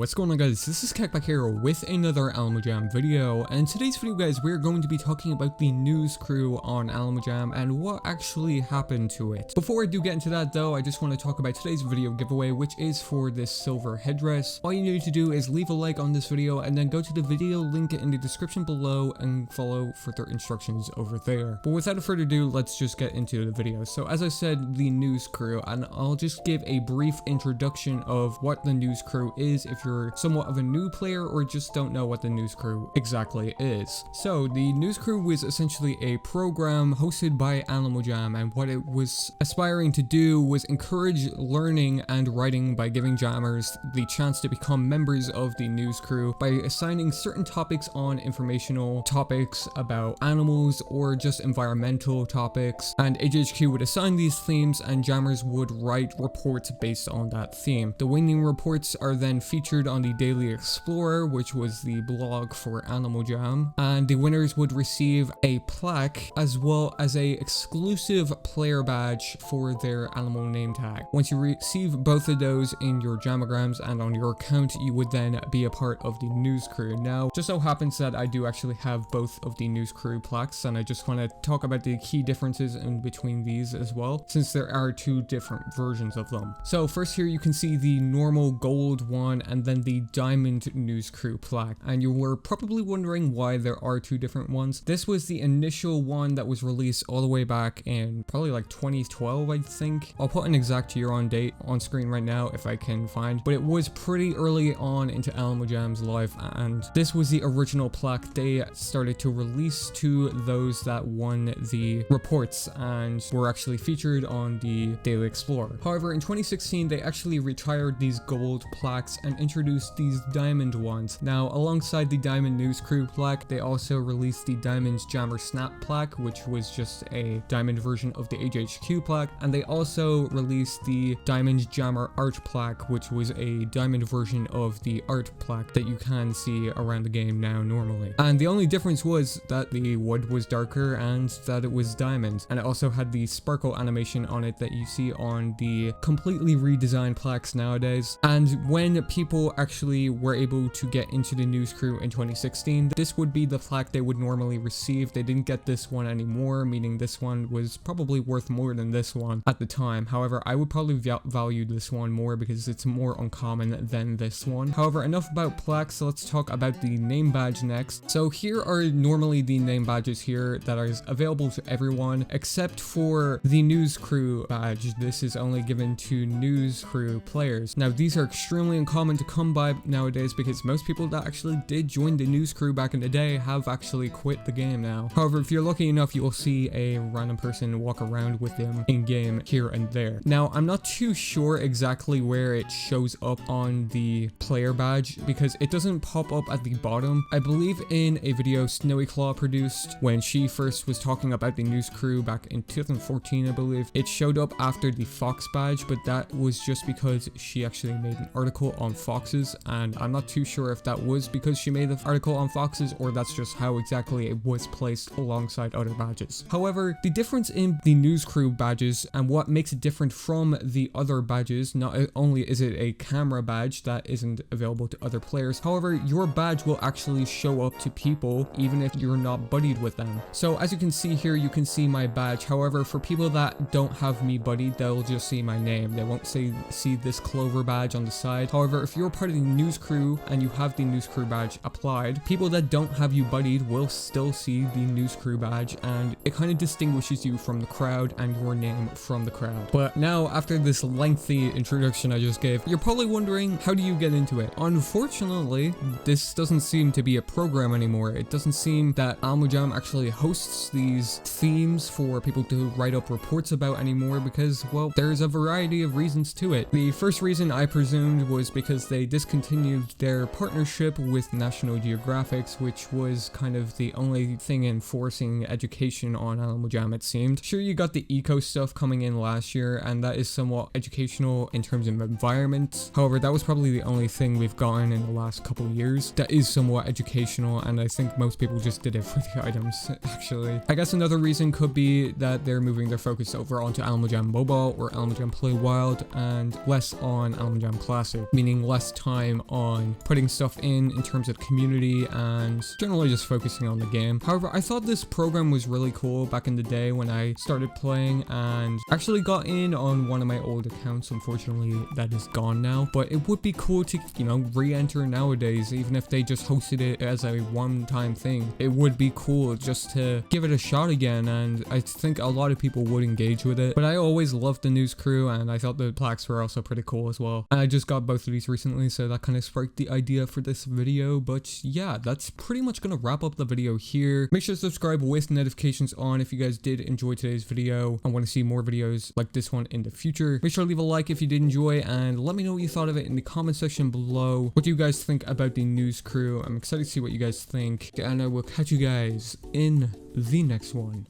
what's going on, guys? This is Keck back here with another Alamo Jam video, and in today's video, guys, we're going to be talking about the news crew on Alamo Jam and what actually happened to it. Before I do get into that though, I just want to talk about today's video giveaway, which is for this silver headdress. All you need to do is leave a like on this video and then go to the video link in the description below and follow further instructions over there. But without further ado, let's just get into the video. So as I said, the news crew, and I'll just give a brief introduction of what the news crew is if you're somewhat of a new player or just don't know what the news crew exactly is. So the news crew was essentially a program hosted by Alamo Jam, and what it was aspiring to do was encourage learning and writing by giving jammers the chance to become members of the news crew by assigning certain topics on informational topics about animals or just environmental topics, and HHQ would assign these themes and jammers would write reports based on that theme. The winning reports are then featured on the Daily Explorer, which was the blog for Alamo Jam, and the winners would receive a plaque as well as a exclusive player badge for their Alamo name tag. Once you receive both of those in your jamograms and on your account, you would then be a part of the news crew. Now, just so happens that I do actually have both of the news crew plaques, and I just want to talk about the key differences in between these as well, since there are two different versions of them. So first here you can see the normal gold one and then the diamond news crew plaque, and you were probably wondering why there are two different ones. This was the initial one that was released all the way back in probably like 2012, I think. I'll put an exact year on date on screen right now if I can find, but it was pretty early on into Alamo Jam's life, and this was the original plaque they started to release to those that won the reports and were actually featured on the Daily Explorer. However, in 2016 they actually retired these gold plaques and introduced these diamond ones. Now, alongside the diamond news crew plaque, they also released the diamond jammer snap plaque, which was just a diamond version of the HHQ plaque, and they also released the diamond jammer art plaque, which was a diamond version of the art plaque that you can see around the game now normally. And the only difference was that the wood was darker and that it was diamond, and it also had the sparkle animation on it that you see on the completely redesigned plaques nowadays. And when people actually were able to get into the news crew in 2016, this would be the plaque they would normally receive. They didn't get this one anymore, meaning this one was probably worth more than this one at the time. However, I would probably value this one more because it's more uncommon than this one. However, enough about plaques, so let's talk about the name badge next. So here are normally the name badges here that are available to everyone except for the news crew badge. This is only given to news crew players. Now, these are extremely uncommon to come by nowadays because most people that actually did join the news crew back in the day have actually quit the game now. However, if you're lucky enough, you will see a random person walk around with them in game here and there. Now, I'm not too sure exactly where it shows up on the player badge because it doesn't pop up at the bottom. I believe in a video Snowy Claw produced when she first was talking about the news crew back in 2014, I believe, it showed up after the fox badge, but that was just because she actually made an article on foxes, and I'm not too sure if that was because she made the article on foxes or that's just how exactly it was placed alongside other badges. However, the difference in the news crew badges and what makes it different from the other badges, not only is it a camera badge that isn't available to other players, however, your badge will actually show up to people even if you're not buddied with them. So as you can see here, you can see my badge. However, for people that don't have me buddied, they'll just see my name. They won't see this clover badge on the side. However, if you're part of the news crew and you have the news crew badge applied, people that don't have you buddied will still see the news crew badge, and it kind of distinguishes you from the crowd and your name from the crowd. But now, after this lengthy introduction I just gave, you're probably wondering, how do you get into it? Unfortunately, this doesn't seem to be a program anymore. It doesn't seem that Alamo Jam actually hosts these themes for people to write up reports about anymore because, well, there's a variety of reasons to it. The first reason I presumed was because they discontinued their partnership with National Geographic, which was kind of the only thing enforcing education on Alamo Jam, it seemed. Sure, you got the eco stuff coming in last year, and that is somewhat educational in terms of environment. However, that was probably the only thing we've gotten in the last couple of years that is somewhat educational, and I think most people just did it for the items, actually. I guess another reason could be that they're moving their focus over onto Alamo Jam Mobile or Alamo Jam Play Wild and less on Alamo Jam Classic, meaning less time on putting stuff in terms of community and generally just focusing on the game. However, I thought this program was really cool back in the day when I started playing, and actually got in on one of my old accounts. Unfortunately, that is gone now, but it would be cool to, you know, re-enter nowadays, even if they just hosted it as a one-time thing. It would be cool just to give it a shot again, and I think a lot of people would engage with it. But I always loved the news crew, and I thought the plaques were also pretty cool as well. And I just got both of these recently, so that kind of sparked the idea for this video. But yeah, that's pretty much gonna wrap up the video here. Make sure to subscribe with notifications on if you guys did enjoy today's video and want to see more videos like this one in the future. Make sure to leave a like if you did enjoy, and let me know what you thought of it in the comment section below. What do you guys think about the news crew? I'm excited to see what you guys think, and I will catch you guys in the next one.